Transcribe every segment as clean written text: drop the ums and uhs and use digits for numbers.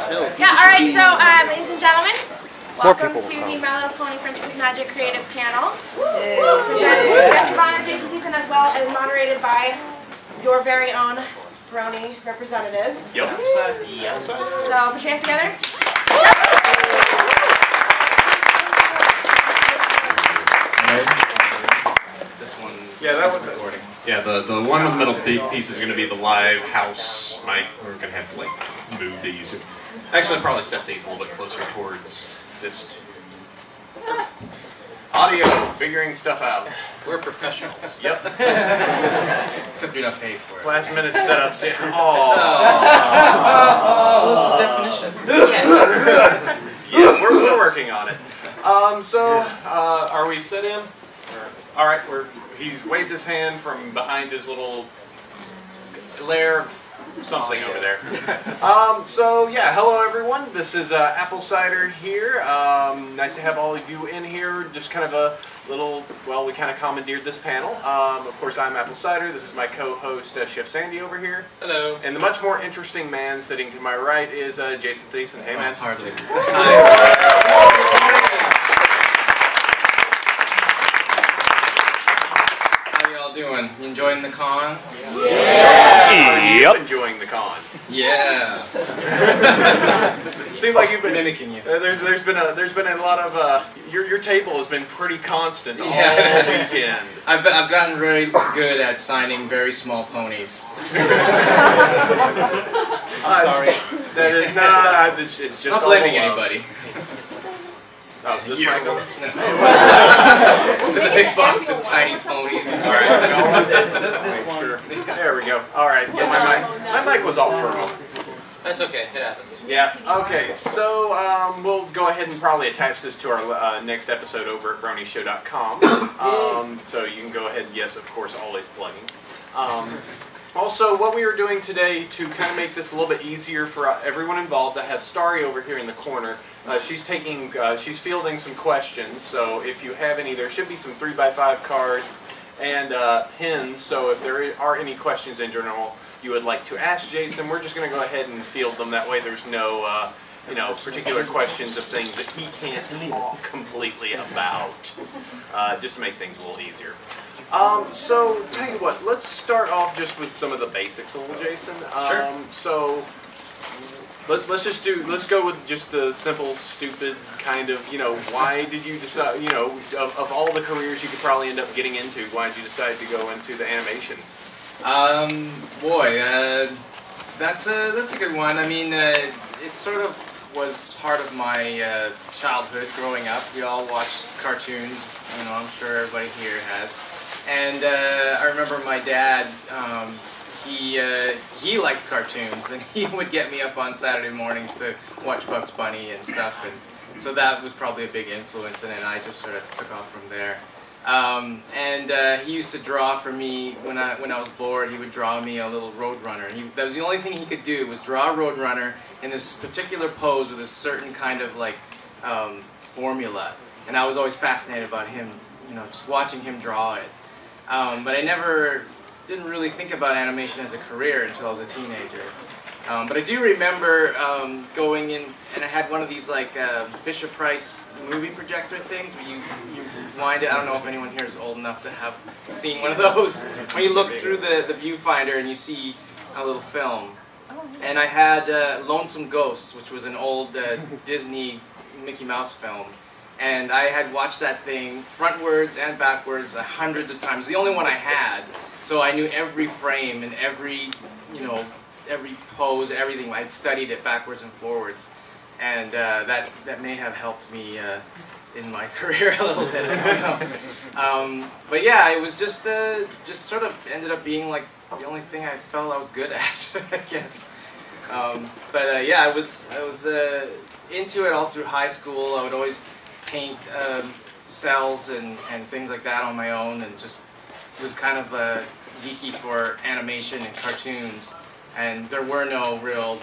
Yeah, alright, so ladies and gentlemen, welcome to the My Little Pony Princess Magic Creative Panel. Presented guest of honor Jayson Thiessen, as well as moderated by your very own Brony representatives. Yep. So put your hands together. This one. Yeah, that was recording. Yeah, the one in the middle piece is going to be the live house mic. We're going to have to like move these. Actually, I'll probably set these a little bit closer towards this. Audio, figuring stuff out. We're professionals. Yep. Except you're not paid for it. last minute setups. Yeah. What's the definition? Yeah, we're working on it. Are we set in? All right, he's waved his hand from behind his little lair of something over there. Yeah, hello everyone. This is Apple Cider here. Nice to have all of you in here. Just kind of a little, well, we kind of commandeered this panel. Of course, I'm Apple Cider. This is my co-host, Chef Sandy over here. Hello. And the much more interesting man sitting to my right is Jayson Thiessen. Hey, man. Hardly. Doing? You enjoying the con? Yeah. Yep. Enjoying the con. Yeah. Seems like you've been mimicking you. There's been a lot of your table has been pretty constant all weekend. I've gotten really good at signing very small ponies. Sorry. That is, it's just not blaming anybody. Oh, this Michael? With a big box of tiny ponies. Alright. This one. Sure. There we go. Alright, so my mic was off for a moment. That's okay, it happens. Yeah, okay, so we'll go ahead and probably attach this to our next episode over at BronyShow.com. So you can go ahead, yes, of course, always plugging. Also, what we are doing today to kind of make this a little bit easier for everyone involved, I have Starry over here in the corner. She's fielding some questions, so if you have any, there should be some 3x5 cards and pins, so if there are any questions in general you would like to ask Jayson, we're just going to go ahead and field them. That way there's no particular questions of things that he can't talk completely about, just to make things a little easier. So, tell you what, let's start off just with some of the basics a little, Jayson. Sure. So, let's go with just the simple, stupid kind of, why did you decide, of all the careers you could probably end up getting into, why did you decide to go into the animation? That's a good one. I mean, it sort of was part of my childhood growing up. We all watched cartoons, I'm sure everybody here has. And I remember my dad, he liked cartoons, and he would get me up on Saturday mornings to watch Bugs Bunny and stuff, and so that was probably a big influence, and then I just sort of took off from there. He used to draw for me when I was bored. He would draw me a little Roadrunner. That was the only thing he could do, was draw a Roadrunner in this particular pose with a certain kind of like formula, and I was always fascinated about him, just watching him draw it. But I didn't really think about animation as a career until I was a teenager. But I do remember going in, and I had one of these like Fisher-Price movie projector things where you wind it. I don't know if anyone here is old enough to have seen one of those. When you look through the viewfinder and you see a little film. And I had Lonesome Ghosts, which was an old Disney Mickey Mouse film. And I had watched that thing frontwards and backwards hundreds of times. The only one I had, so I knew every frame and every pose, everything. I studied it backwards and forwards, and that may have helped me in my career a little bit. I don't know. But yeah, it was just sort of ended up being like the only thing I felt I was good at, I guess. Yeah, I was into it all through high school. I would always paint cells and things like that on my own, and just was kind of geeky for animation and cartoons, and there were no real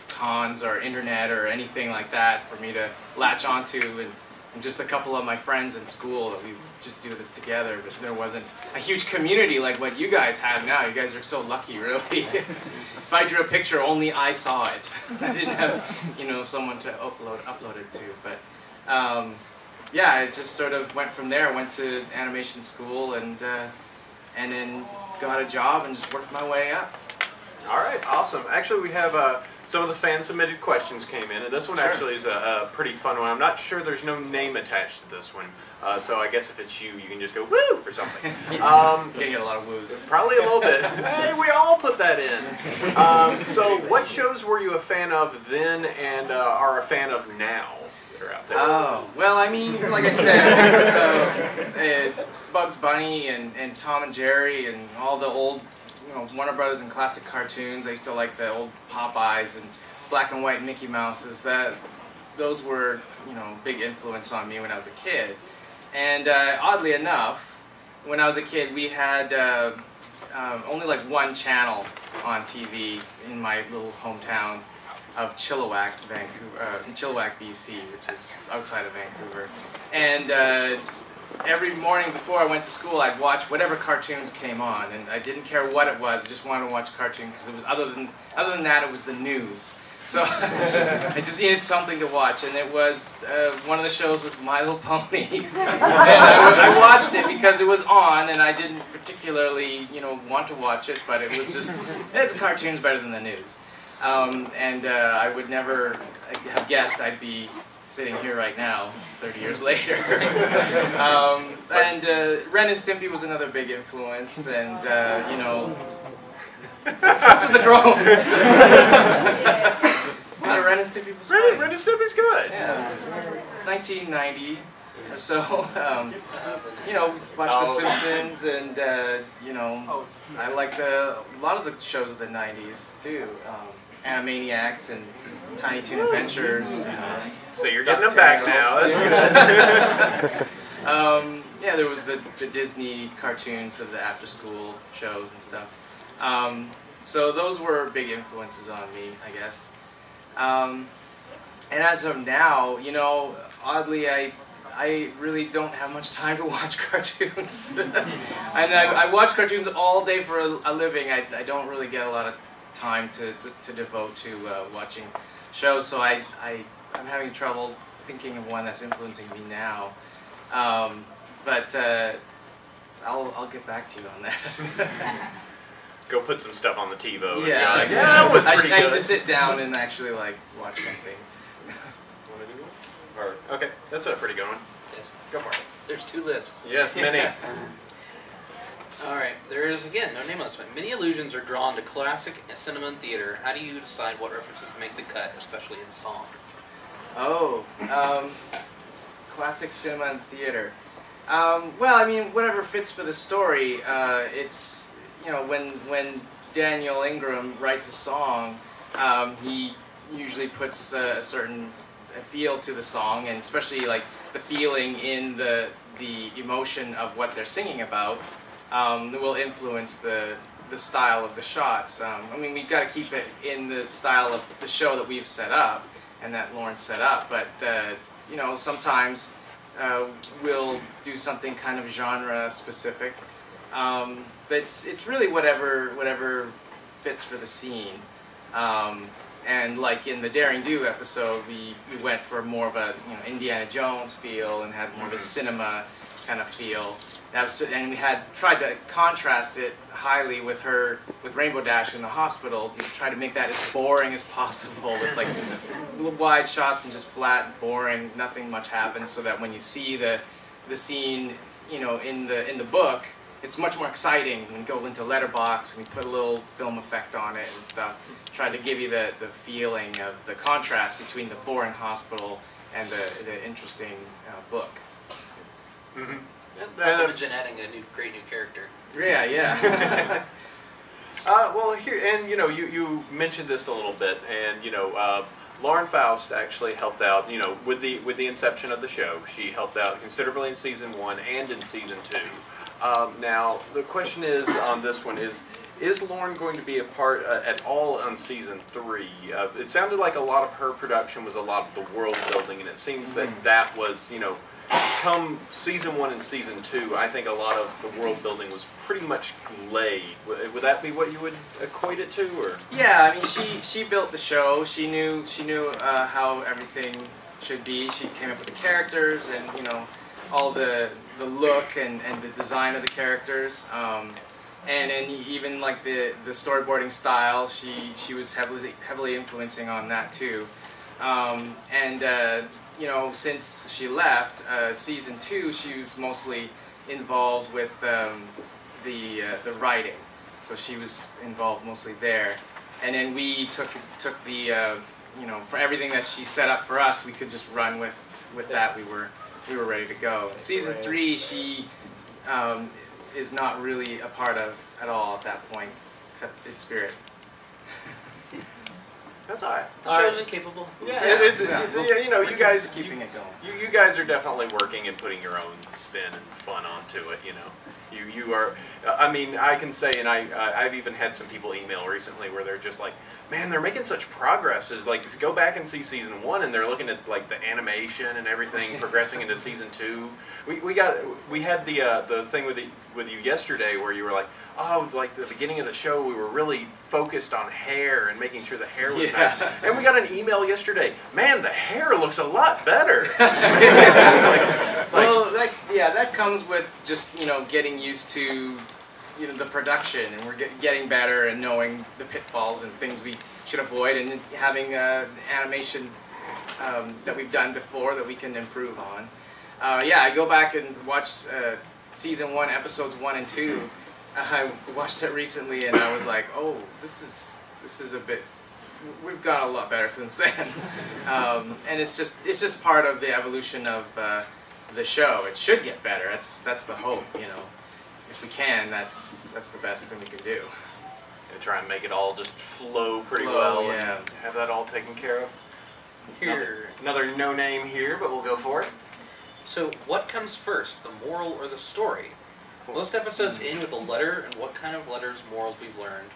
cons or internet or anything like that for me to latch onto, and and just a couple of my friends in school that we just do this together. But there wasn't a huge community like what you guys have now. You guys are so lucky, really. If I drew a picture, only I saw it. I didn't have, you know, someone to upload it to. But yeah, it just sort of went from there. I went to animation school and then got a job and just worked my way up. All right, awesome. Actually, we have some of the fan-submitted questions came in, and this one actually is a pretty fun one. I'm not sure there's no name attached to this one, so I guess if it's you, you can just go woo or something. You're gonna get a lot of woos. Probably a little bit. Hey, we all put that in. So, what shows were you a fan of then and are a fan of now that are out there? Oh, well, I mean, like I said, Bugs Bunny and Tom and Jerry and all the old, you know, Warner Brothers and classic cartoons. I used to like the old Popeyes and black and white Mickey Mouses. Those were, you know, big influence on me when I was a kid. And oddly enough, when I was a kid, we had only like one channel on TV in my little hometown of Chilliwack, BC, which is outside of Vancouver. And every morning before I went to school, I'd watch whatever cartoons came on, and I didn't care what it was. I just wanted to watch cartoons because it was other than that, it was the news. So I just needed something to watch, and it was one of the shows was My Little Pony. And I watched it because it was on, and I didn't particularly, you know, want to watch it, but it was just it's cartoons better than the news. And I would never have guessed I'd be sitting here right now, 30 years later. And Ren and Stimpy was another big influence, and you know, what's with the drones? Ren and Stimpy was Ren and Stimpy's good. Yeah, 1990 or so. You know, watched The Simpsons, and you know, I liked a lot of the shows of the 90s too. Animaniacs and Tiny Toon Adventures. So you're getting them back now. That's good. Yeah, there was the Disney cartoons of the after-school shows and stuff. So those were big influences on me, I guess. And as of now, you know, oddly, I really don't have much time to watch cartoons. And I watch cartoons all day for a living. I don't really get a lot of time to devote to watching shows, so I'm having trouble thinking of one that's influencing me now. But I'll get back to you on that. Go put some stuff on the TiVo. Yeah, like, yeah, that was pretty good. I need to sit down and actually like watch something. Want to do one? Or, okay, that's a pretty good one. Yes. Go for it. There's 2 lists. Yes, many. Alright, there is, again, no name on this one. Many allusions are drawn to classic cinema and theater. How do you decide what references make the cut, especially in songs? Oh, classic cinema and theater. Well, I mean, whatever fits for the story. It's, you know, when Daniel Ingram writes a song, he usually puts a certain feel to the song, and especially like the feeling in the emotion of what they're singing about. That will influence the style of the shots. I mean, we've got to keep it in the style of the show that we've set up and that Lauren set up, but you know, sometimes we'll do something kind of genre specific. But it's really whatever fits for the scene. And like in the Daring Do episode, we went for more of a, you know, Indiana Jones feel and had more of a cinema kind of feel. And we had tried to contrast it highly with Rainbow Dash in the hospital. We tried to make that as boring as possible with like wide shots and just flat, boring, nothing much happens, so that when you see the scene, you know, in the book, it's much more exciting. We go into letterbox and we put a little film effect on it and stuff. Try to give you the feeling of the contrast between the boring hospital and the interesting book. Mm-hmm. That's imagine adding a great new character. Yeah, yeah. Well, here, and you know, you mentioned this a little bit, and you know, Lauren Faust actually helped out, you know, with the inception of the show. She helped out considerably in season 1 and in season 2. Now, the question is on this one is is Lauren going to be a part at all on season 3? It sounded like a lot of her production was a lot of the world building, and it seems that that was, you know, come season 1 and season 2, I think a lot of the world building was pretty much laid. Would that be what you would equate it to, or? Yeah, I mean, she built the show. She knew how everything should be. She came up with the characters and, you know, all the look and the design of the characters. And even like the storyboarding style, she was heavily influencing on that too. You know, since she left, season 2, she was mostly involved with the writing, so she was involved mostly there. And then we took the you know, for everything that she set up for us, we could just run with that. We were ready to go. Season 3, she is not really a part of at all at that point, except in spirit. That's all right. The show's incapable. Yeah, you know, you guys keeping it going. You guys are definitely working and putting your own spin and fun onto it. You know, you are. I mean, I can say, and I've even had some people email recently where they're just like, man, they're making such progress. Is like, go back and see season 1, and they're looking at like the animation and everything progressing into season 2. We had the thing with you yesterday where you were like, oh, like the beginning of the show, we were really focused on hair and making sure the hair was nice. And we got an email yesterday, man, the hair looks a lot better. Well, that comes with just, you know, getting used to, you know, the production, and we're getting better and knowing the pitfalls and things we should avoid, and having animation that we've done before that we can improve on. Yeah, I go back and watch season 1, episodes 1 and 2. I watched it recently, and I was like, "Oh, this is a bit. We've got a lot better since then." And it's just part of the evolution of the show. It should get better. That's the hope, you know. If we can, that's the best thing we can do. And try and make it all just flow pretty well, yeah. And have that all taken care of. Here, Another no name here, but we'll go for it. so what comes first, the moral or the story? Most episodes end with a letter, and what kind of letters, morals we've learned?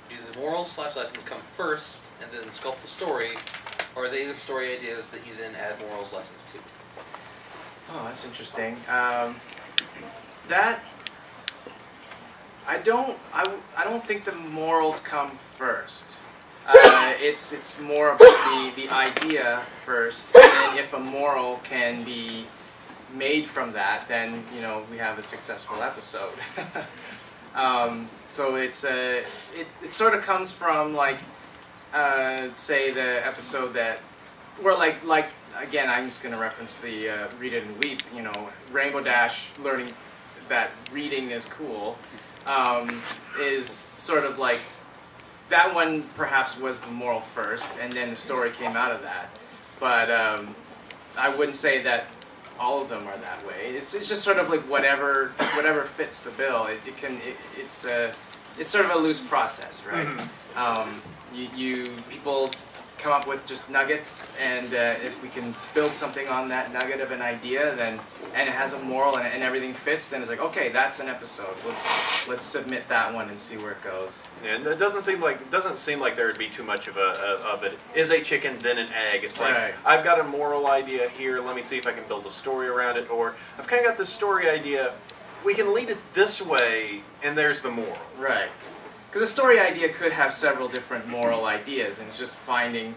Do the morals / lessons come first, and then sculpt the story, or are they the story ideas that you then add morals, lessons to? Oh, that's interesting. That I don't think the morals come first. It's more about the idea first, and if a moral can be made from that, then, you know, we have a successful episode. So it sort of comes from, like, say the episode that, where like again, I'm just going to reference the Read It and Weep, you know, Rainbow Dash learning that reading is cool, is sort of like, that one perhaps was the moral first, and then the story came out of that. But I wouldn't say that all of them are that way. It's just sort of like whatever fits the bill. It's sort of a loose process, right? People come up with just nuggets, and if we can build something on that nugget of an idea, then, and it has a moral and everything fits, then it's like, okay, that's an episode. Let's submit that one and see where it goes. And it doesn't seem like there would be too much of it is a chicken then an egg. It's like, right. I've got a moral idea here. Let me see if I can build a story around it, or I've kind of got this story idea. We can lead it this way, and there's the moral. Right. Because a story idea could have several different moral ideas, and it's just finding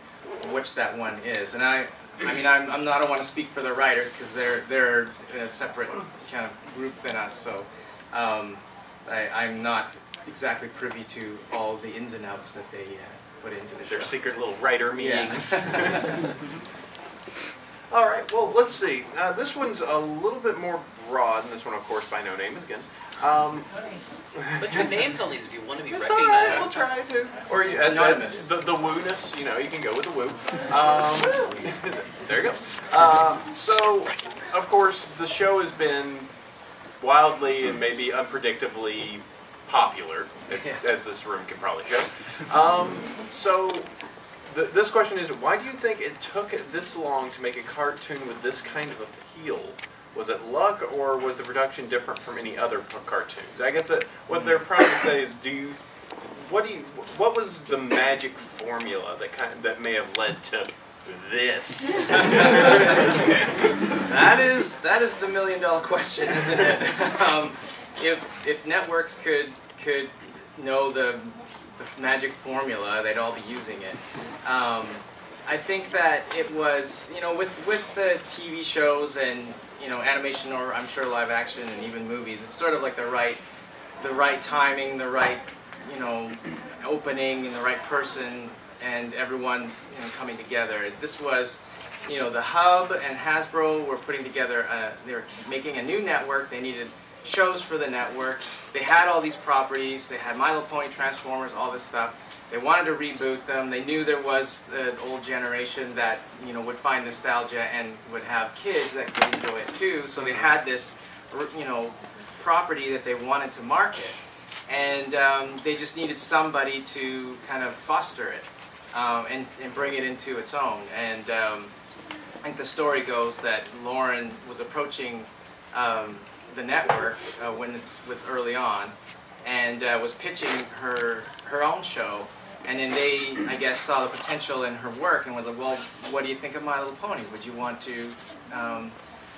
which that one is. And I don't want to speak for the writers, because they're in a separate kind of group than us. So I'm not exactly privy to all the ins and outs that they put into the show. Their secret little writer meetings. Yeah. All right. Well, let's see. This one's a little bit more broad, and this one, of course, by no name again. Put your names on these if you want to be It's recognized. all right, we'll try to. Or as Anonymous. the woo-ness, you know, you can go with the woo. There you go. So, of course, the show has been wildly and maybe unpredictably popular, as this room can probably show. So, this question is, why do you think it took this long to make a cartoon with this kind of appeal? Was it luck, or was the production different from any other cartoons? I guess that what they're trying to say is, do you what was the magic formula that may have led to this? That is the $1 million question, isn't it? If networks could know the magic formula, they'd all be using it. I think that it was, with the TV shows and animation, or I'm sure live action and even movies, it's sort of like the right timing, the right opening, and the right person, and everyone coming together. This was, the Hub and Hasbro were putting together. They were making a new network. They needed shows for the network. They had all these properties. They had My Little Pony, Transformers, all this stuff. They wanted to reboot them. They knew there was the old generation that would find nostalgia and would have kids that could enjoy it too. So they had this property that they wanted to market, and they just needed somebody to kind of foster it and bring it into its own. And I think the story goes that Lauren was approaching the network when it was early on, and was pitching her own show. And then they, I guess, saw the potential in her work and was like, well, what do you think of My Little Pony? Would you want to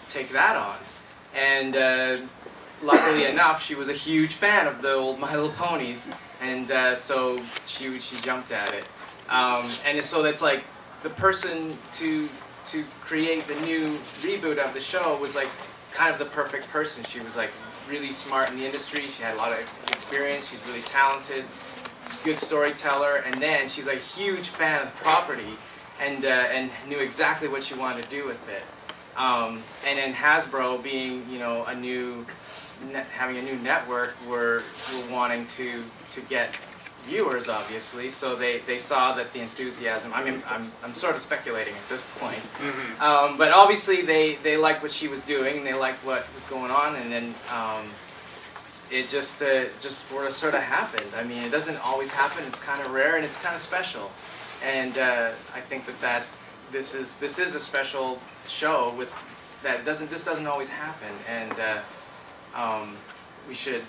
take that on? And luckily enough, she was a huge fan of the old My Little Ponies, and so she jumped at it. And so that's like the person to create the new reboot of the show was like kind of the perfect person. She was like really smart in the industry. She had a lot of experience. She's really talented. Good storyteller, and then she's a huge fan of the property, and knew exactly what she wanted to do with it. And then Hasbro, being having a new network, were wanting to get viewers, obviously. So they saw that the enthusiasm. I mean, I'm sort of speculating at this point, but obviously they liked what she was doing, and they liked what was going on, and then. It just sort of happened. I mean, it doesn't always happen. It's kind of rare and it's kind of special. And I think that this is a special show with that. This doesn't always happen. And we should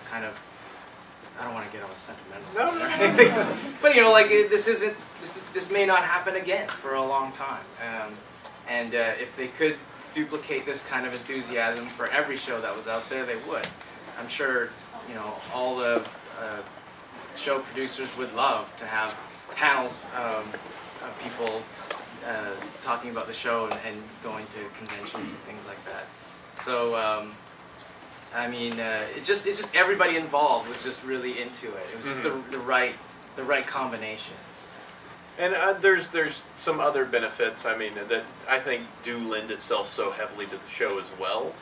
kind of. I don't want to get all sentimental. No. But this may not happen again for a long time. And if they could duplicate this kind of enthusiasm for every show that was out there, they would. I'm sure, all the show producers would love to have panels of people talking about the show and going to conventions and things like that. So, I mean, it's just everybody involved was just really into it. It was just the right combination. And there's some other benefits. I mean, that I think do lend itself so heavily to the show as well.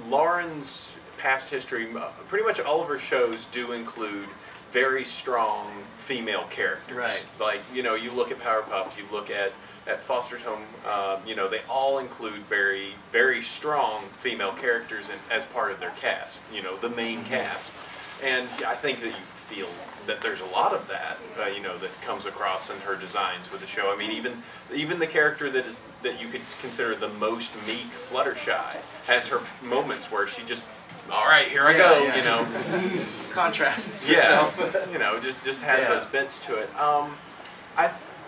Lauren's past history, pretty much all of her shows do include very strong female characters. Right. Like, you look at Powerpuff, you look at Foster's Home, they all include very, very strong female characters as part of their cast, the main cast. And I think that you feel that there's a lot of that, that comes across in her designs with the show. I mean, even the character that you could consider the most meek, Fluttershy, has her moments where she just, all right, here I go, Contrasts herself. herself. just has those bits to it.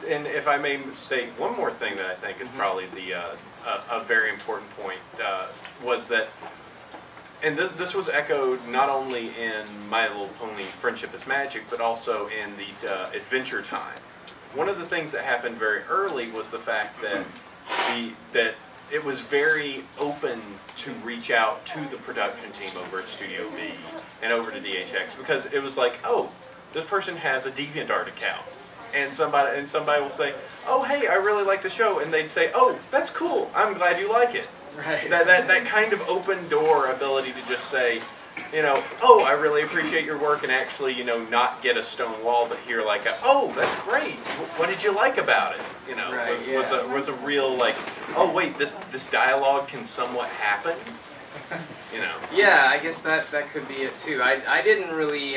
And if I may state one more thing that I think is probably a very important point, was that. And this was echoed not only in My Little Pony Friendship is Magic, but also in the Adventure Time. One of the things that happened very early was the fact that it was very open to reach out to the production team over at Studio B and over to DHX, because it was like, oh, this person has a DeviantArt account. And somebody will say, oh, hey, I really like the show. And they'd say, oh, that's cool. I'm glad you like it. Right. That kind of open door ability to just say, oh, I really appreciate your work, and actually, not get a stone wall, but hear like, oh, that's great. What did you like about it? Was a real like, oh wait, this dialogue can somewhat happen. Yeah, I guess that could be it too. I didn't really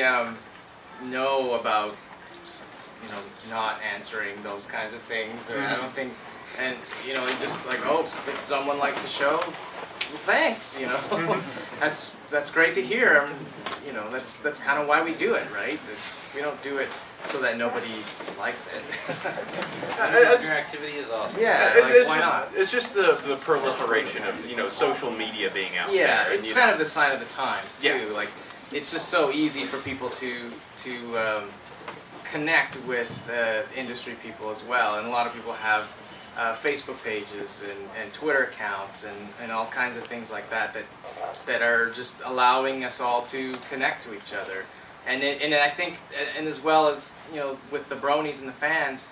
know about not answering those kinds of things, or I don't think. And, just like, oh, if someone likes a show, thanks, you know. That's great to hear. You know, that's kind of why we do it, right? We don't do it so that nobody likes it. Your activity is awesome. Yeah, why not? It's just the proliferation of, you know, social media being out there. Yeah, and, it's kind of the sign of the times too. Yeah. Like, it's just so easy for people to connect with industry people as well, and a lot of people have Facebook pages and Twitter accounts and all kinds of things like that are just allowing us all to connect to each other. And I think, and as well as, you know, with the Bronies and the fans,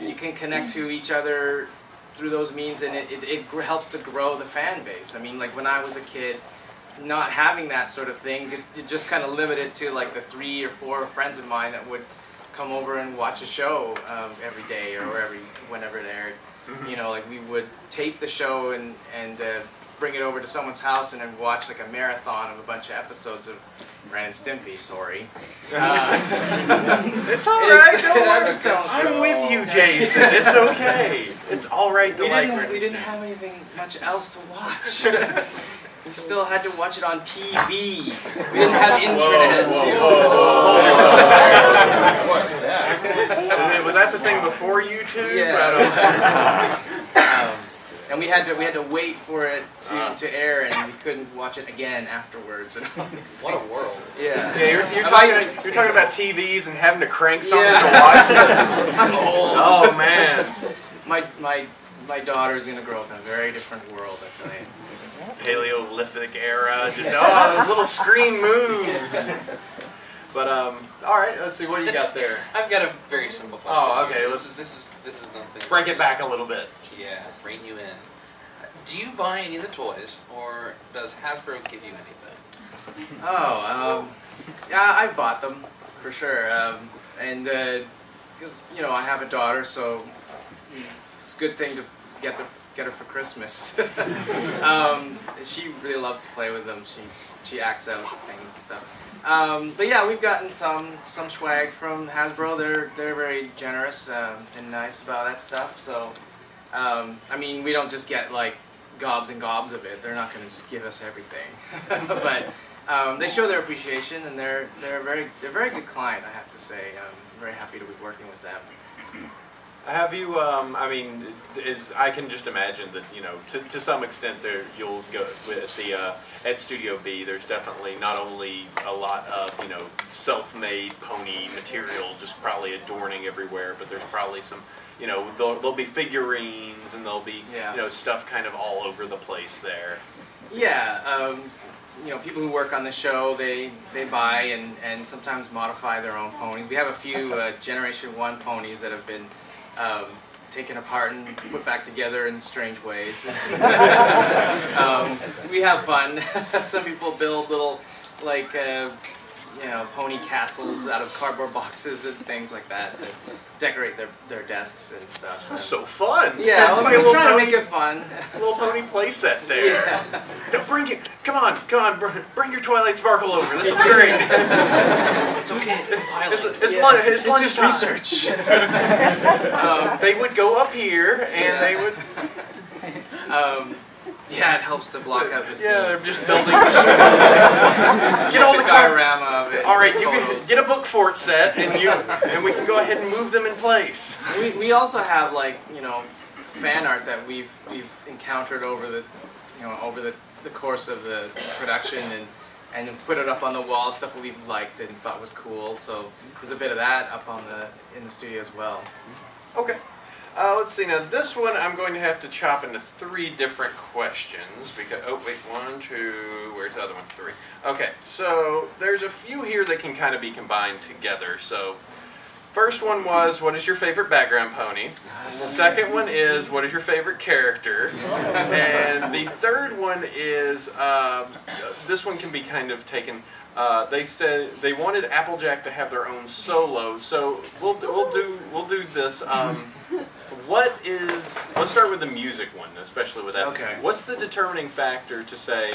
you can connect to each other through those means, and it helps to grow the fan base. I mean, like when I was a kid, not having that sort of thing, it just kind of limited to like the 3 or 4 friends of mine that would come over and watch a show every day or whenever it aired. You know, like we would tape the show and bring it over to someone's house and then watch like a marathon of a bunch of episodes of Ren and Stimpy. Sorry. It's all right. Don't worry. I'm with you, Jason. It's okay. It's all right to like Ren and Stimpy. We didn't have anything much else to watch. We still had to watch it on TV. We didn't have internet. Was that the thing before YouTube? Yeah. And we had to wait for it to air, and we couldn't watch it again afterwards. And all these What things. a world! Yeah, you're talking about TVs and having to crank something to watch. I'm old. Oh man, my daughter's gonna grow up in a very different world, I tell you. Paleolithic era, just little screen moves. But all right, let's see, what do you got there? I've got a very simple question. Oh, okay. This is nothing. Break it back a little bit. Yeah, rein you in. Do you buy any of the toys, or does Hasbro give you anything? Oh, yeah, I bought them for sure, and because you know I have a daughter, so it's a good thing to get her for Christmas. She really loves to play with them. She acts out things and stuff. But yeah, we've gotten some swag from Hasbro. They're very generous and nice about that stuff. So I mean, we don't just get like gobs and gobs of it. They're not going to just give us everything. But they show their appreciation, and they're a very good client, I have to say. I'm very happy to be working with them. Have you, I mean, I can just imagine that, you know, to some extent there, you'll go with the, at Studio B, there's definitely not only a lot of, you know, self-made pony material just probably adorning everywhere, but there's probably some, you know, there'll be figurines and there'll be, you know, stuff kind of all over the place there. So, yeah, you know, people who work on the show, they buy and sometimes modify their own ponies. We have a few Generation 1 ponies that have been taken apart and put back together in strange ways. We have fun. Some people build little, like, you know, pony castles out of cardboard boxes and things like that to decorate their desks and stuff. Sounds so fun. Yeah, like we're trying to make it fun. A little pony play set there. Yeah. No, come on, bring your Twilight Sparkle over. This will be great. It's okay, it's compiling. It's lunchtime. Research. They would go up here and they would. Yeah, it helps to block out the scenes. Yeah, they're just building. Get all the diorama of it. All right, you can get a book fort set, and we can go ahead and move them in place. We also have, like, you know, fan art that we've encountered over the course of the production and put it up on the wall, stuff that we've liked and thought was cool. So there's a bit of that up in the studio as well. Okay. Let's see, now this one I'm going to have to chop into 3 different questions because, oh wait, 1, 2, where's the other one? 3. Okay, so there's a few here that can kind of be combined together. So first one was, what is your favorite background pony? Second one is, what is your favorite character? And the third one is, this one can be kind of taken, they said they wanted Applejack to have their own solo, so we'll do this. Let's start with the music one, especially with that. Okay. What's the determining factor to say,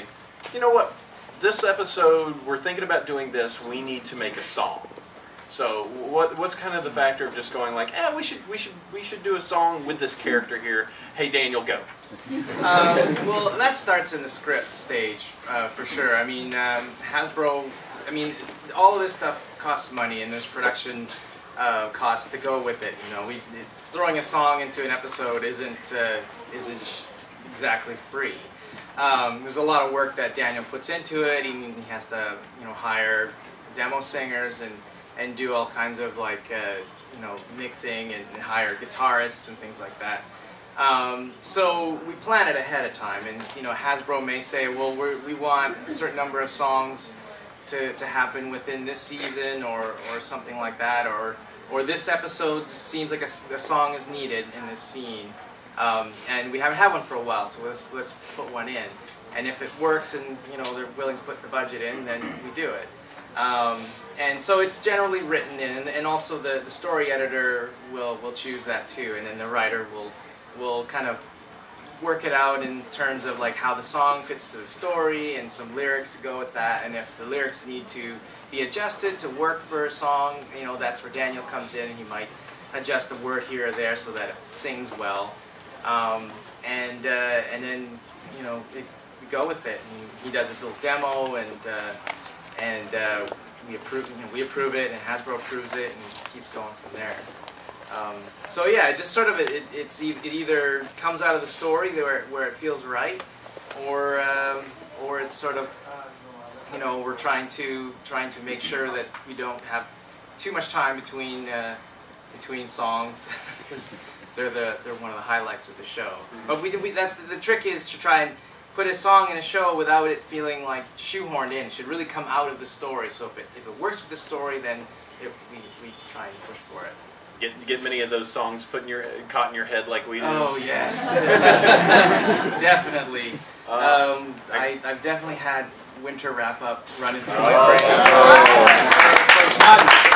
you know what, this episode, we're thinking about doing this, we need to make a song? So what's kind of the factor of just going like, we should do a song with this character here. Hey Daniel, go. Well, that starts in the script stage for sure. I mean, Hasbro. I mean, all of this stuff costs money, and there's production costs to go with it. You know, throwing a song into an episode isn't exactly free. There's a lot of work that Daniel puts into it. He has to, hire demo singers and do all kinds of like, mixing and hire guitarists and things like that. So we plan it ahead of time, and Hasbro may say, well, we want a certain number of songs to happen within this season, or something like that, or this episode seems like a song is needed in this scene. And we haven't had one for a while, so let's put one in. And if it works and they're willing to put the budget in, then we do it. And so it's generally written in, and also the story editor will choose that too, and then the writer will kind of work it out in terms of like how the song fits to the story and some lyrics to go with that. And if the lyrics need to be adjusted to work for a song, that's where Daniel comes in, and he might adjust a word here or there so that it sings well. And then we go with it. And he does a little demo, and we approve it, and Hasbro approves it, and it just keeps going from there. So yeah, it just sort of it either comes out of the story where it feels right, or it's sort of we're trying to make sure that we don't have too much time between songs because they're one of the highlights of the show. But that's the trick is to try and put a song in a show without it feeling like shoehorned in. It should really come out of the story. So if it works with the story, then we try and push for it. Get many of those songs caught in your head like we do. Oh yes, definitely. I've definitely had winter wrap up running through my brain for months.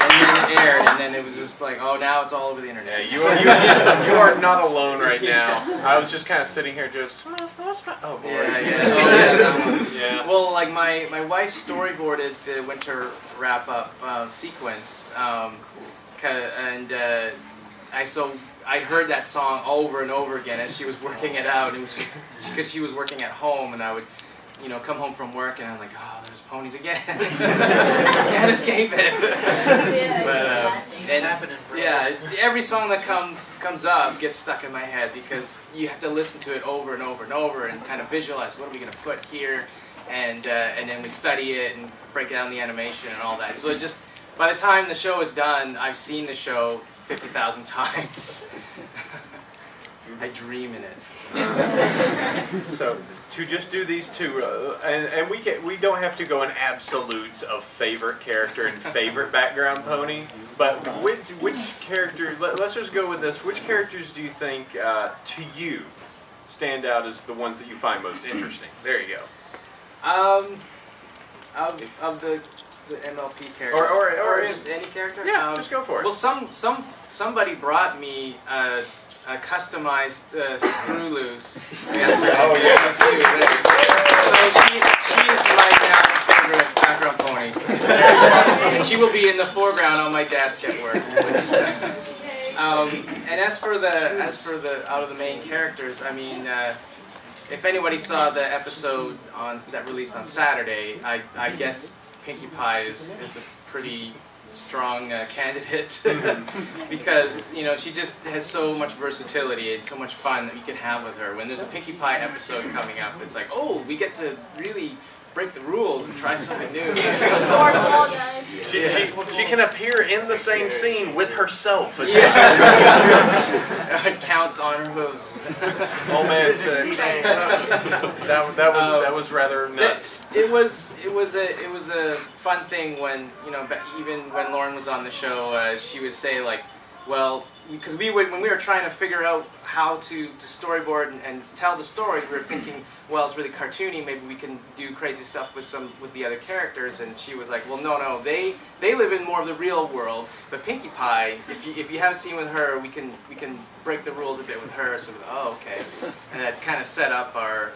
And then it aired, and then it was just like, oh, now it's all over the internet. Yeah, you are not alone right now. I was just kind of sitting here just, oh boy. Yeah. Well, like my wife storyboarded the winter wrap up sequence, and I heard that song over and over again as she was working it out. It was because she was working at home, and I would come home from work, and I'm like, oh, there's ponies again. Can't escape it. But it's happening, bro. Yeah, every song that comes up gets stuck in my head because you have to listen to it over and over and over and kind of visualize what are we going to put here, and then we study it and break down the animation and all that. So it just by the time the show is done, I've seen the show 50,000 times. I dream in it. So to just do these two, and we don't have to go in absolutes of favorite character and favorite background pony, but which character? Let's just go with this. Which characters do you think to you stand out as the ones that you find most interesting? There you go. Of the MLP characters, or just any character. Yeah, just go for it. Well, somebody brought me a customized screw loose. Yes, oh yeah. So she is my now favorite background pony, and she will be in the foreground on my desk at work. And as for the out of the main characters, I mean, if anybody saw the episode that released on Saturday, I guess Pinkie Pie is a pretty strong candidate because she just has so much versatility and so much fun that you can have with her. When there's a Pinkie Pie episode coming up, it's like, oh, we get to really break the rules and try something new. She can appear in the same scene with herself. I'd count on her hooves. Oh man, 6. that was rather nuts. It was a fun thing when even when Lauren was on the show, she would say like, well, because when we were trying to figure out how to storyboard and tell the story, we were thinking, well, it's really cartoony. Maybe we can do crazy stuff with the other characters. And she was like, well, no, they live in more of the real world. But Pinkie Pie, if you have a scene with her, we can break the rules a bit with her. So okay, and that kind of set up our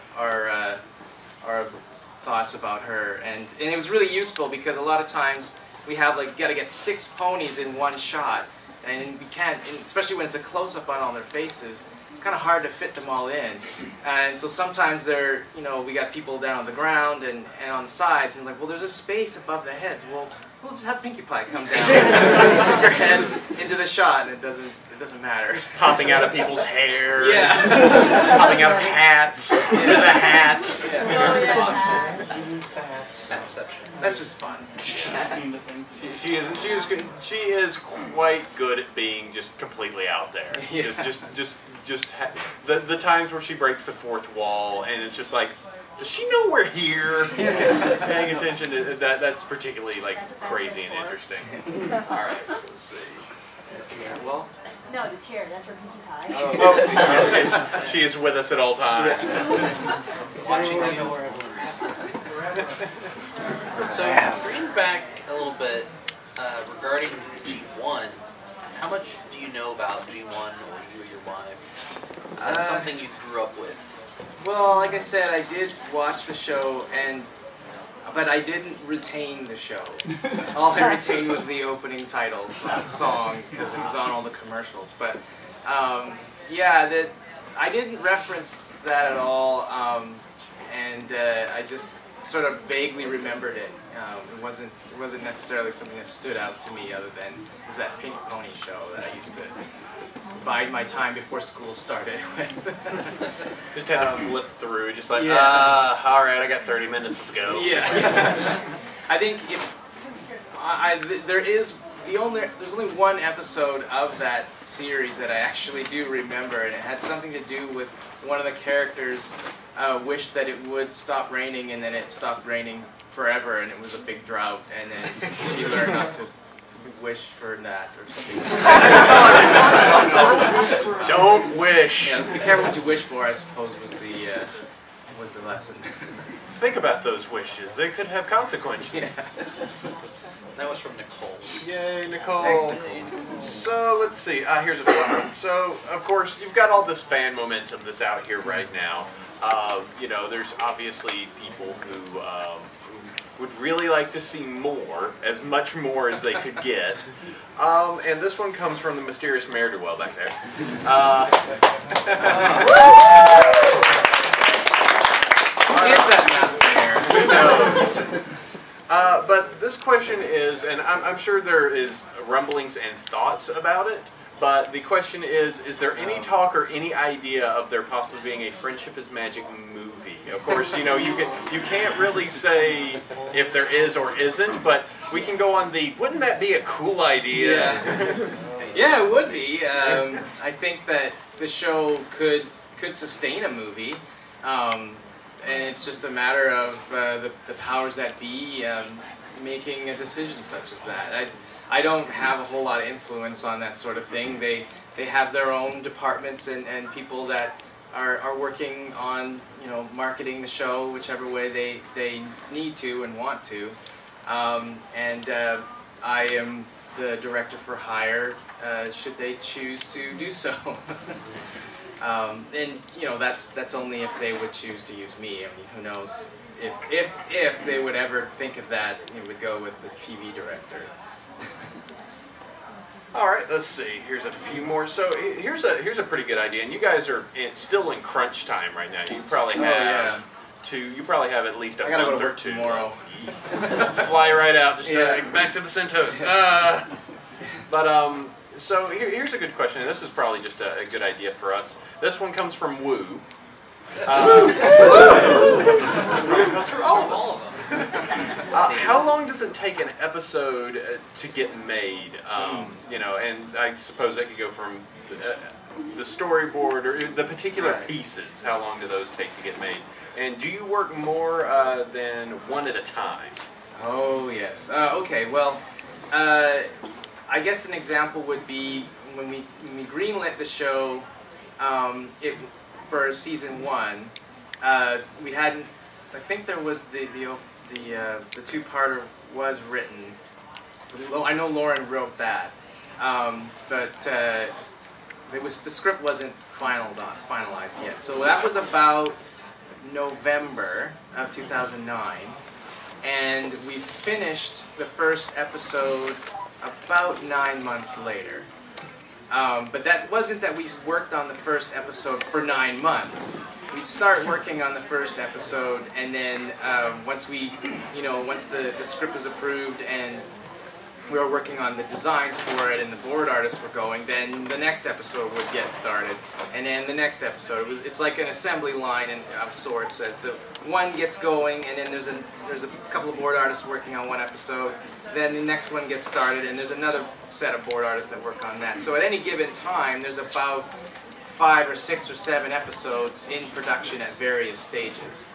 thoughts about her, and it was really useful because a lot of times we have like got to get 6 ponies in one shot, and we can't, and especially when it's a close-up on all their faces. It's kind of hard to fit them all in, and so sometimes they're, you know, we got people down on the ground and on the sides, and like, well, there's a space above their heads. Well, we'll just have Pinkie Pie come down, and stick her head into the shot, and it doesn't matter. Just popping out of people's hair. Yeah. Popping out of hats. With a hat. That's just fun. She is quite good at being just completely out there. Yeah. The times where she breaks the fourth wall, and it's just like, does she know we're here? Paying attention to that, that's particularly like crazy and interesting. All right, so let's see. Well. No, the chair. That's her Pinkie Pie. Oh, she is with us at all times. Watching you. So, bring back a little bit regarding G1. How much do you know about G1 or you or your wife? Is that something you grew up with? Well, like I said, I did watch the show, but I didn't retain the show. All I retained was the opening title song, because it was on all the commercials. But yeah, I didn't reference that at all, and I just sort of vaguely remembered it. It wasn't necessarily something that stood out to me, other than it was that Pink Pony show that I used to bide my time before school started with. Just had to flip through, just like, all right, I got 30 minutes, let's go. Yeah. I think there's only one episode of that series that I actually do remember, and it had something to do with one of the characters wished that it would stop raining, and then it stopped raining forever, and it was a big drought, and then she learned not to wish for that or something. Don't wish. Yeah, be careful what you wish for, I suppose, was the lesson. Think about those wishes. They could have consequences. Yeah. That was from Nicole. Yay, Nicole. Thanks, Nicole. So, let's see. Here's a fun one. So, of course, you've got all this fan momentum that's out here right now. You know, there's obviously people who would really like to see more, as much more as they could get. And this one comes from the mysterious Ne'er-do-well back there. Who is that master there? Who knows? But this question is, and I'm sure there is rumblings and thoughts about it, but the question is there any talk or any idea of there possibly being a Friendship is Magic movie? Of course, you know, you can't really say if there is or isn't, but we can go on the, wouldn't that be a cool idea? Yeah, yeah, it would be. I think that the show could sustain a movie. And it's just a matter of the powers that be making a decision such as that. I don't have a whole lot of influence on that sort of thing. They have their own departments and people that are working on, you know, marketing the show whichever way they need to and want to. And I am the director for hire should they choose to do so. And you know, that's only if they would choose to use me. I mean, who knows if they would ever think of that, it would go with the TV director. All right, let's see. Here's a few more. So here's a pretty good idea, and you guys are still in crunch time right now. You probably have you probably have at least a month or two tomorrow. Fly right out, just back to the Centos. So here's a good question, and this is probably just a good idea for us. This one comes from Woo. Comes from all of them. How long does it take an episode to get made? You know, and I suppose that could go from the storyboard or the particular pieces. How long do those take to get made? And do you work more than one at a time? Oh yes. Okay. Well, I guess an example would be when we greenlit the show. For season 1, we hadn't. I think there was the two-parter was written. I know Lauren wrote that, but the script wasn't finalized yet. So that was about November of 2009, and we finished the first episode about 9 months later. But that wasn't that we worked on the first episode for 9 months. We'd start working on the first episode, and then once we, once the script was approved and we were working on the designs for it and the board artists were going, then the next episode would get started, and then the next episode. It's like an assembly line of sorts. As the one gets going, and then there's a couple of board artists working on one episode, then the next one gets started, and there's another set of board artists that work on that. So at any given time, there's about 5 or 6 or 7 episodes in production at various stages.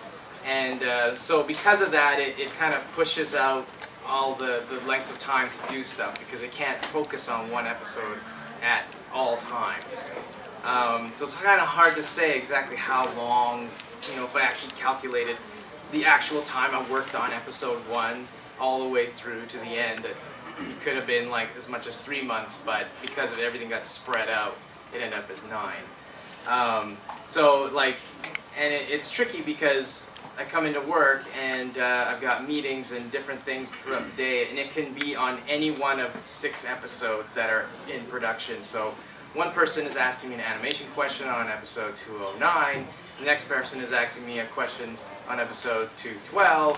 And so because of that, it kind of pushes out all the lengths of times to do stuff, because it can't focus on one episode at all times. So it's kind of hard to say exactly how long, if I actually calculated the actual time I worked on episode 1 all the way through to the end. It could have been like as much as 3 months, but because of everything got spread out, it ended up as 9. It's tricky because I come into work and I've got meetings and different things throughout the day, and it can be on any one of 6 episodes that are in production. So one person is asking me an animation question on episode 209, the next person is asking me a question on episode 212,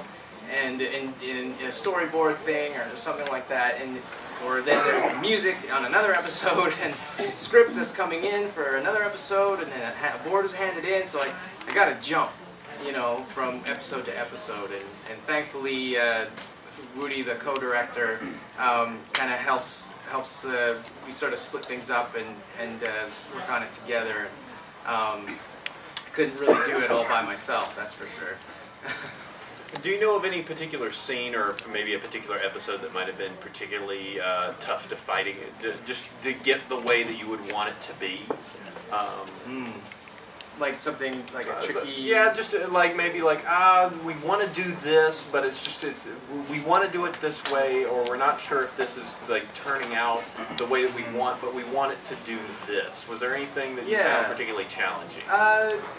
and in a storyboard thing or something like that, or then there's the music on another episode, and the script is coming in for another episode, and then a board is handed in, so I gotta jump, from episode to episode, and thankfully Woody, the co-director, kind of helps we sort of split things up and work on it together. Couldn't really do it all by myself, that's for sure. Do you know of any particular scene or maybe a particular episode that might have been particularly tough to fighting, just to get the way that you would want it to be? Like something like a tricky... yeah, just like maybe like, we want to do this, but we want to do it this way, or we're not sure if this is like turning out the way that we want, but we want it to do this. Was there anything that you found particularly challenging?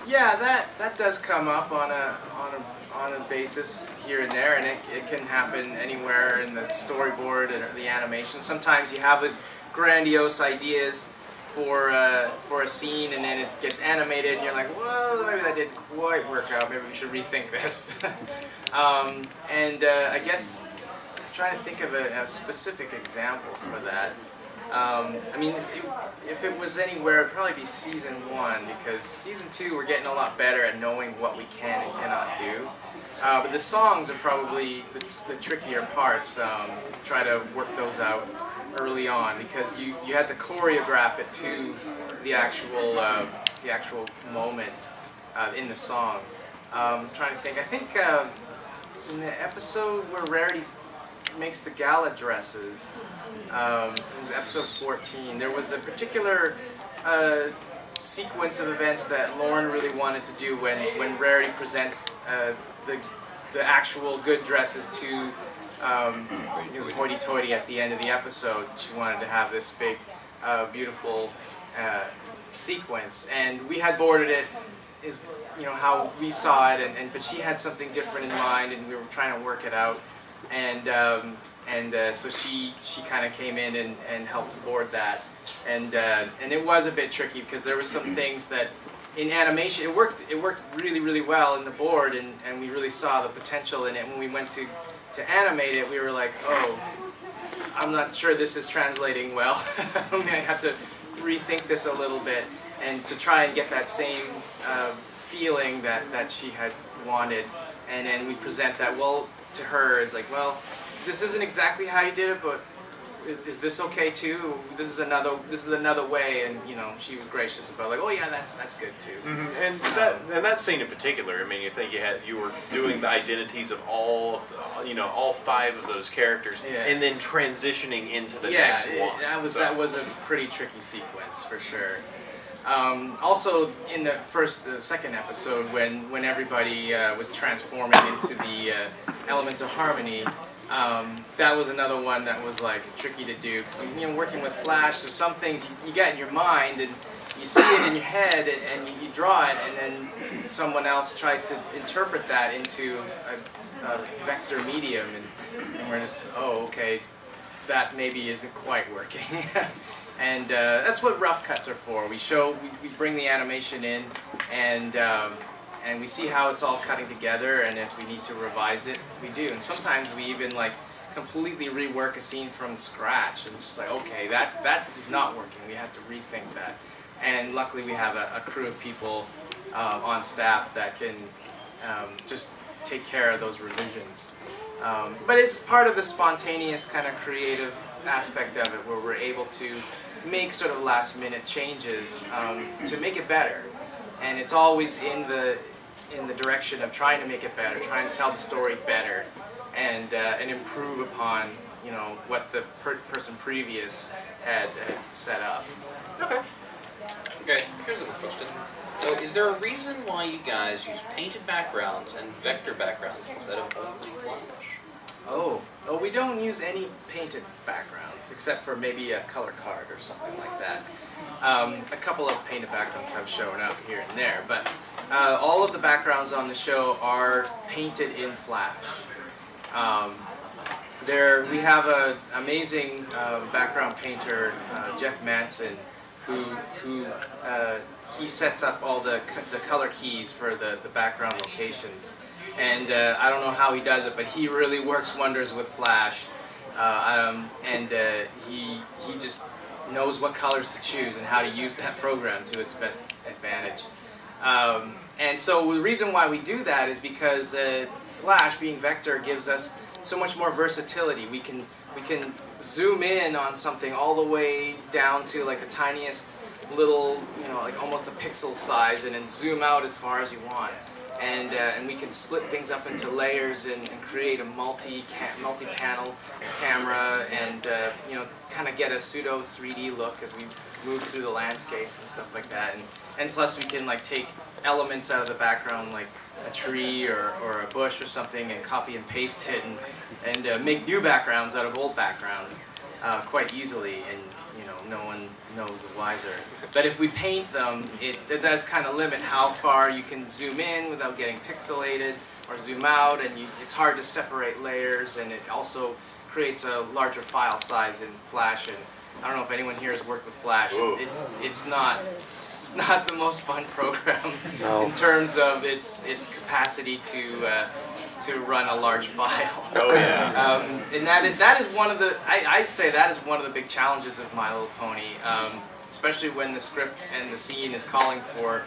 Yeah, that does come up on a basis here and there, and it can happen anywhere in the storyboard and the animation. Sometimes you have these grandiose ideas for a scene, and then it gets animated, and you're like, well, maybe that didn't quite work out. Maybe we should rethink this. I guess I'm trying to think of a specific example for that. I mean, if it was anywhere, it'd probably be season 1, because season 2 we're getting a lot better at knowing what we can and cannot do. But the songs are probably the trickier parts. Try to work those out early on, because you had to choreograph it to the actual moment in the song. I'm trying to think. I think in the episode where Rarity makes the gala dresses, it was episode 14, there was a particular sequence of events that Lauren really wanted to do when Rarity presents the actual good dresses to hoity-toity at the end of the episode. She wanted to have this big, beautiful sequence, and we had boarded it how we saw it, but she had something different in mind, and we were trying to work it out, and so she kind of came in and helped board that, and it was a bit tricky, because there were some things that in animation it worked really, really well in the board, and we really saw the potential in it. When we went to animate it, we were like, oh, I'm not sure this is translating well. I may have to rethink this a little bit, and to try and get that same feeling that she had wanted. And then we present that to her. It's like, well, this isn't exactly how you did it, but is this okay too? This is another way, and she was gracious about, like, oh yeah, that's good too. Mm-hmm. And that scene in particular, I mean, you were doing the identities of all 5 of those characters, and then transitioning into the next one. That was a pretty tricky sequence for sure. Also, in the second episode, when everybody was transforming into the elements of harmony. That was another one that was like tricky to do, because working with Flash, there's some things you get in your mind, and you see it in your head and you draw it, and then someone else tries to interpret that into a vector medium, and we're just, oh, okay, that maybe isn't quite working. And that's what rough cuts are for. We bring the animation in, and we see how it's all cutting together, and if we need to revise it, we do. And sometimes we even like completely rework a scene from scratch, and just like, okay, that is not working. We have to rethink that. And luckily, we have a crew of people on staff that can just take care of those revisions. But it's part of the spontaneous kind of creative aspect of it, where we're able to make sort of last-minute changes to make it better. And it's always in the direction of trying to make it better, trying to tell the story better, and improve upon, you know, what the person previous had set up. Okay. Okay, here's a question. So, is there a reason why you guys use painted backgrounds and vector backgrounds instead of only Flash? Oh, we don't use any painted backgrounds, except for maybe a color card or something like that. A couple of painted backgrounds have shown up here and there, but all of the backgrounds on the show are painted in Flash. We have an amazing background painter, Jeff Manson, who he sets up all the color keys for the background locations. And I don't know how he does it, but he really works wonders with Flash. He just knows what colors to choose and how to use that program to its best advantage. And so the reason why we do that is because Flash, being vector, gives us so much more versatility. We can zoom in on something all the way down to like the tiniest little, you know, like almost a pixel size, and then zoom out as far as you want. And we can split things up into layers and create a multi-panel camera, and you know, kind of get a pseudo 3D look as we move through the landscapes and stuff like that. And plus we can like take elements out of the background, like a tree or a bush or something, and copy and paste it and make new backgrounds out of old backgrounds quite easily. And you know, no one knows the wiser. But if we paint them, it does kind of limit how far you can zoom in without getting pixelated, or zoom out, and it's hard to separate layers, and it also creates a larger file size in Flash. And I don't know if anyone here has worked with Flash. It's not the most fun program in terms of its capacity to run a large file. Oh yeah. And that is one of the, I'd say that is one of the big challenges of My Little Pony, especially when the script and the scene is calling for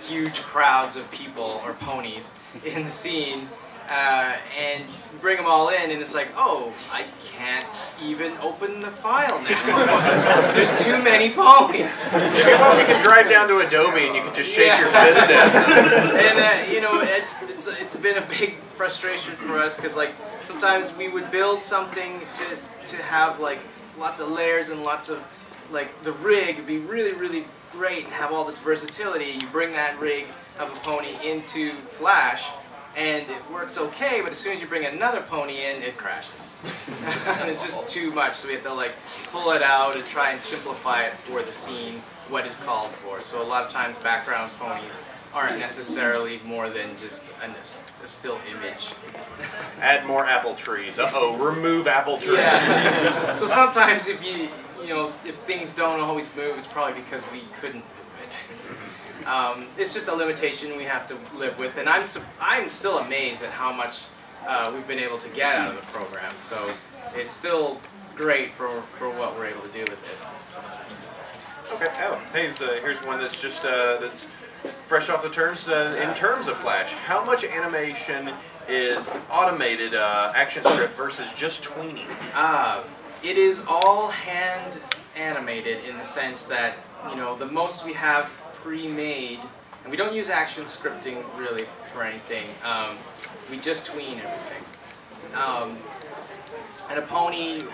huge crowds of people or ponies in the scene, and you bring them all in, and it's like, oh, I can't even open the file now. There's too many ponies. We can drive down to Adobe and you can just shake your fist at them. And you know, it's been a big frustration for us, because like sometimes we would build something to have like lots of layers and lots of, like, the rig would be really great and have all this versatility. You bring that rig of a pony into Flash and it works okay, but as soon as you bring another pony in, it crashes. And it's just too much, so we have to like pull it out and try and simplify it for the scene, what is called for. So a lot of times background ponies aren't necessarily more than just a still image. Add more apple trees. Uh-oh, remove apple trees. Yeah. So sometimes if if things don't always move, it's probably because we couldn't move it. It's just a limitation we have to live with, and I'm still amazed at how much we've been able to get out of the program. So it's still great for what we're able to do with it. Okay. Oh, hey, here's one that's just that's fresh off the terms. In terms of Flash, how much animation is automated action script versus just tweening? It is all hand animated in the sense that, you know, the most we have pre-made, and we don't use action scripting really for anything. We just tween everything. And a pony,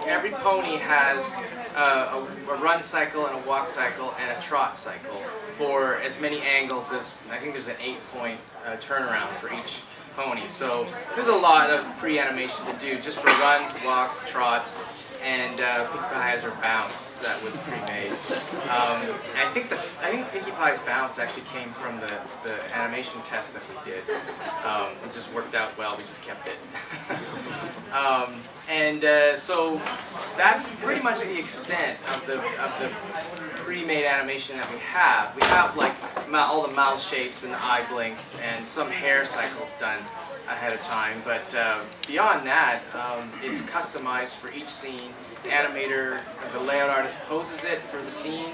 every pony has a run cycle and a walk cycle and a trot cycle for as many angles as, I think there's an 8-point turnaround for each pony. So there's a lot of pre-animation to do just for runs, walks, trots, and Pink Geyser bounce that was pre-made. I think Pinkie Pie's bounce actually came from the animation test that we did. It just worked out well. We just kept it. So that's pretty much the extent of the pre-made animation that we have. We have like all the mouth shapes and the eye blinks and some hair cycles done ahead of time, but beyond that, it's customized for each scene. The animator, the layout artist poses it for the scene,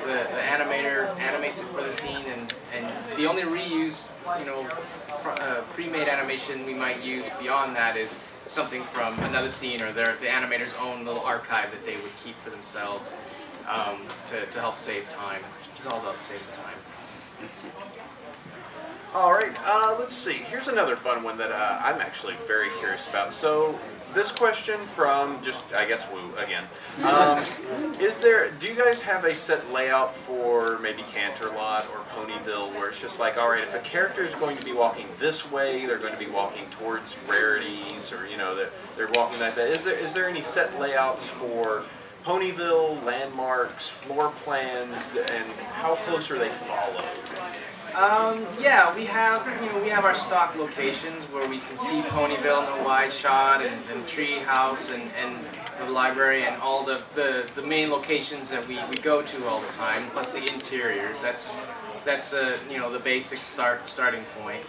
the animator animates it for the scene, and the only reuse, pre-made animation we might use beyond that is something from another scene or the animator's own little archive that they would keep for themselves to help save time. It's all about saving time. All right, let's see. Here's another fun one that I'm actually very curious about. So this question from I guess Woo again. Do you guys have a set layout for maybe Canterlot or Ponyville where it's just like, all right, if a character is going to be walking this way, they're going to be walking towards rarities, or they're walking like that. Is there any set layouts for Ponyville, landmarks, floor plans, and how close are they followed? Yeah, we have our stock locations where we can see Ponyville in a wide shot, and Tree House, and the library, and all the main locations that we go to all the time, plus the interiors. That's the basic starting point.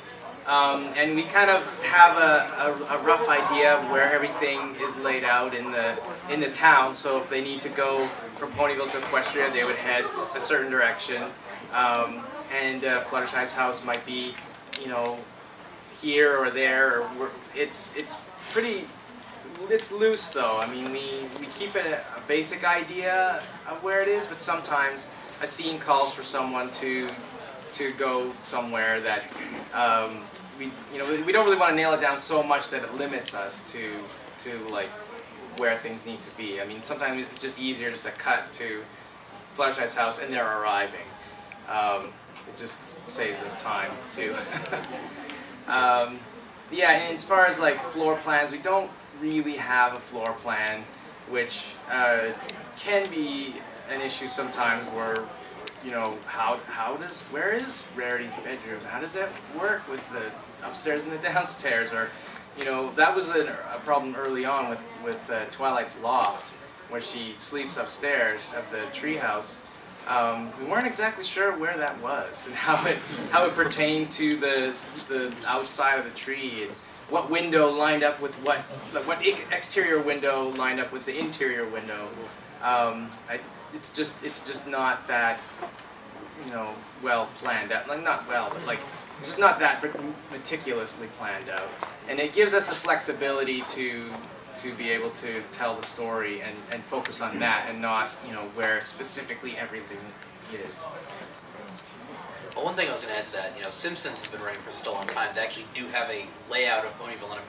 And we kind of have a rough idea of where everything is laid out in the town. So if they need to go from Ponyville to Equestria, they would head a certain direction. And Fluttershy's house might be, here or there. Or it's loose though. I mean, we keep a basic idea of where it is, but sometimes a scene calls for someone to go somewhere that we don't really want to nail it down so much that it limits us to like where things need to be. I mean, sometimes it's just easier just to cut to Fluttershy's house and they're arriving. It just saves us time too. Yeah, and as far as like floor plans, we don't really have a floor plan, which can be an issue sometimes where, where is Rarity's bedroom? How does that work with the upstairs and the downstairs? Or, that was a problem early on with Twilight's loft, where she sleeps upstairs of the treehouse. We weren't exactly sure where that was and how it pertained to the outside of the tree, and what window lined up with what exterior window lined up with the interior window. It's just not that well planned out. Like, not well, but like it's just not that meticulously planned out. And it gives us the flexibility to be able to tell the story and focus on that, and not where specifically everything is. Well, one thing I was going to add to that, Simpsons has been running for such a long time. They actually do have a layout of Ponyville and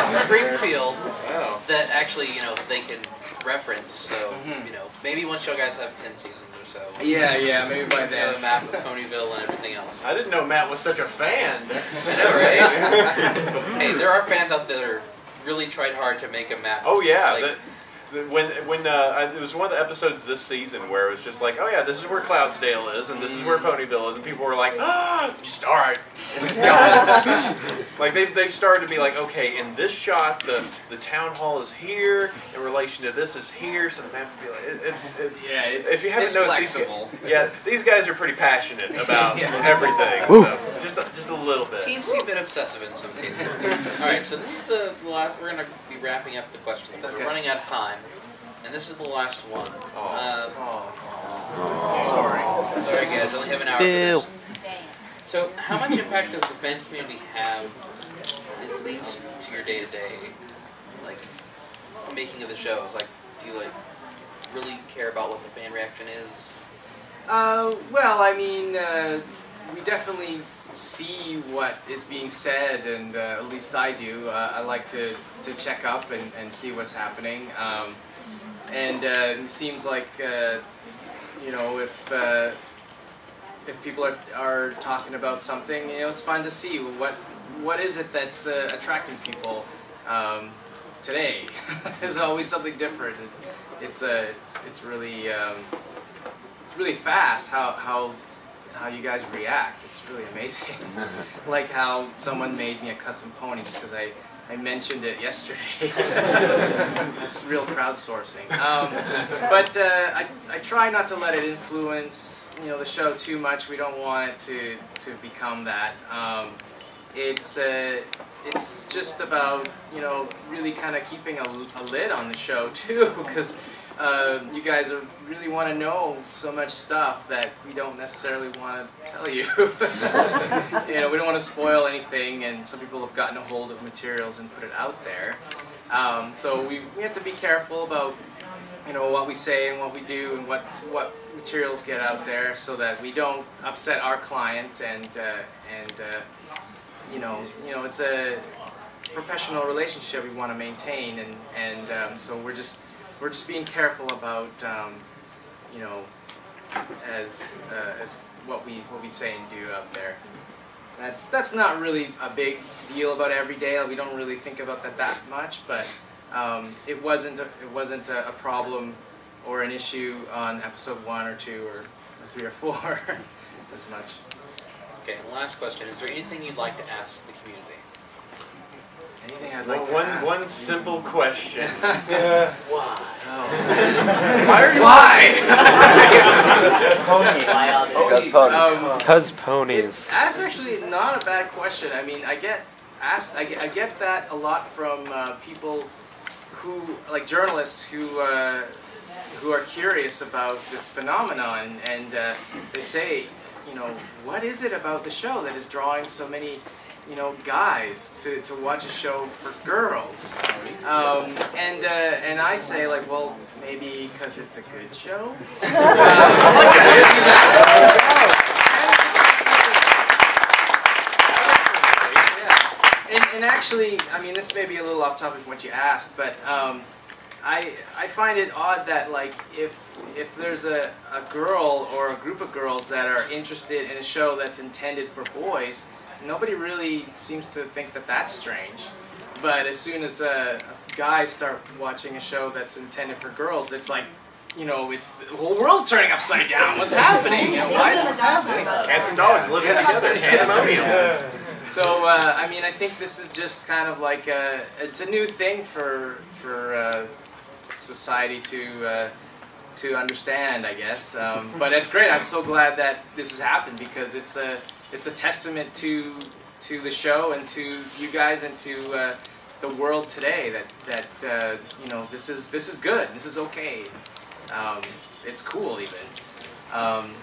Springfield that actually they can reference. So maybe once you guys have 10 seasons or so. Yeah, maybe by then. A map of Ponyville and everything else. I didn't know Matt was such a fan. I know, right? Hey, there are fans out there that are really tried hard to make a map. Oh yeah. When it was one of the episodes this season where it was just like, oh yeah, this is where Cloudsdale is, and this is where Ponyville is, and people were like, ah, you start. Like they've started to be like, okay, in this shot, the town hall is here, in relation to this is here, so the map would be like, if you haven't noticed, these guys are pretty passionate about everything. So just a little bit. Teensy bit obsessive in some cases. All right, so this is the last. We're going to be wrapping up the questions because we're running out of time. And this is the last one. Sorry guys, only have an hour for this. So, how much impact does the fan community have, at least to your day-to-day, like, making of the shows? Like, do you, really care about what the fan reaction is? Well, I mean, we definitely see what is being said, and at least I do. I like to check up and see what's happening. And it seems like, if people are talking about something, it's fun to see what is it that's attracting people. today. There's always something different. It's really fast how you guys react. It's really amazing. Like how someone made me a custom pony just because I mentioned it yesterday. It's real crowdsourcing. But I try not to let it influence the show too much. We don't want it to become that. It's just about really kind of keeping a lid on the show too, because you guys really want to know so much stuff that we don't necessarily want to tell you. We don't want to spoil anything, and some people have gotten a hold of materials and put it out there. So we have to be careful about what we say and what we do and what materials get out there, so that we don't upset our client and it's a professional relationship we want to maintain, and so we're just being careful about as what we say and do out there. That's not really a big deal about every day. We don't really think about that much, but it wasn't a problem or an issue on episode 1 or 2 or 3 or 4 as much. Okay, last question. Is there anything you'd like to ask the community? Anything I'd like to ask? One simple question. Why? Oh. Why are you? Why? Because ponies. That's actually not a bad question. I mean, I get that a lot from people who, like journalists, who are curious about this phenomenon, and they say, what is it about the show that is drawing so many guys to watch a show for girls? And I say, like, well, maybe because it's a good show. And actually, I mean, this may be a little off topic from what you asked, but I find it odd that, like, if there's a girl or a group of girls that are interested in a show that's intended for boys, nobody really seems to think that that's strange. But as soon as guys start watching a show that's intended for girls, it's like, it's the whole world's turning upside down. What's happening? Why is this happening? Cats and dogs living together. Pandemonium. So I mean, I think this is just kind of like it's a new thing for society to understand, I guess. But it's great. I'm so glad that this has happened, because it's a testament to the show and to you guys and to the world today that this is good. This is okay. It's cool even.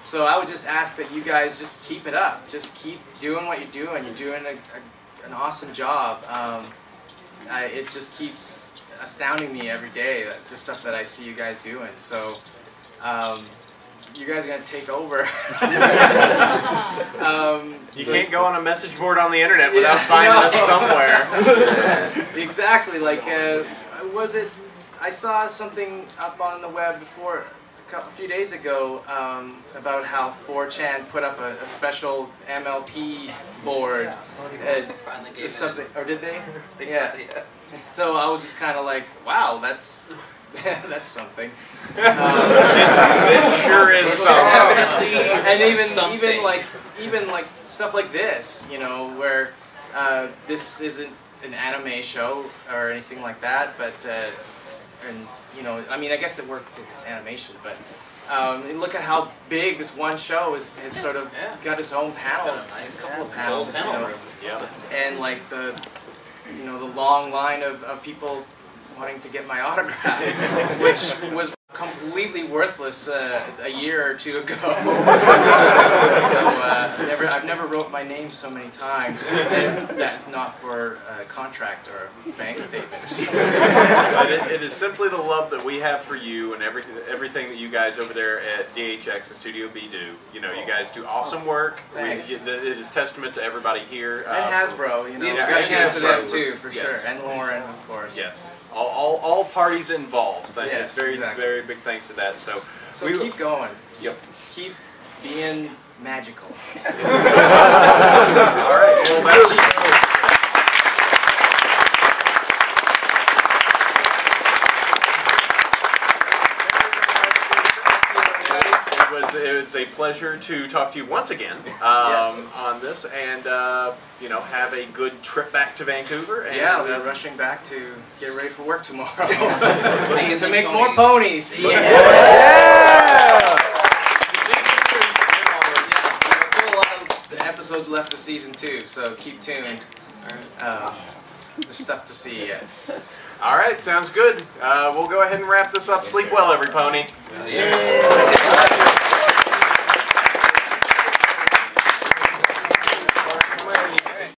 So I would just ask that you guys just keep it up. Just keep doing what you're doing. You're doing an awesome job. It just keeps astounding me every day, the stuff that I see you guys doing. So you guys are going to take over. You can't go on a message board on the internet without finding us somewhere. Exactly. Like, was it? I saw something up on the web before. A few days ago about how 4chan put up a special MLP board. Finally gave something, or did they? Yeah. So I was just kind of like, wow, that's something. It sure is something. Definitely. And Something. even like stuff like this, where this isn't an anime show or anything like that, but. And I mean, I guess it worked because it's animation, but look at how big this one show has sort of got its own panel, couple of panels, and like the long line of people wanting to get my autograph, which was completely worthless a year or two ago. So I've never wrote my name so many times. That's not for a contract or a bank statement or something. But it is simply the love that we have for you and everything that you guys over there at DHX and Studio B do. You guys do awesome work. Thanks. It is testament to everybody here. And Hasbro, we got to give it to them too, for sure. And Lauren, of course. Yes. All parties involved. Yes, very exactly. very big thanks to that. So we keep going. Yep. Keep being magical. All right. Well, that's it's a pleasure to talk to you once again on this, and you know, have a good trip back to Vancouver. And, yeah, we're rushing back to get ready for work tomorrow. Looking to make more ponies. There's still a lot of episodes left of season 2, so keep tuned. There's stuff to see yet. All right, sounds good. We'll go ahead and wrap this up. Sleep well, every pony. Yeah.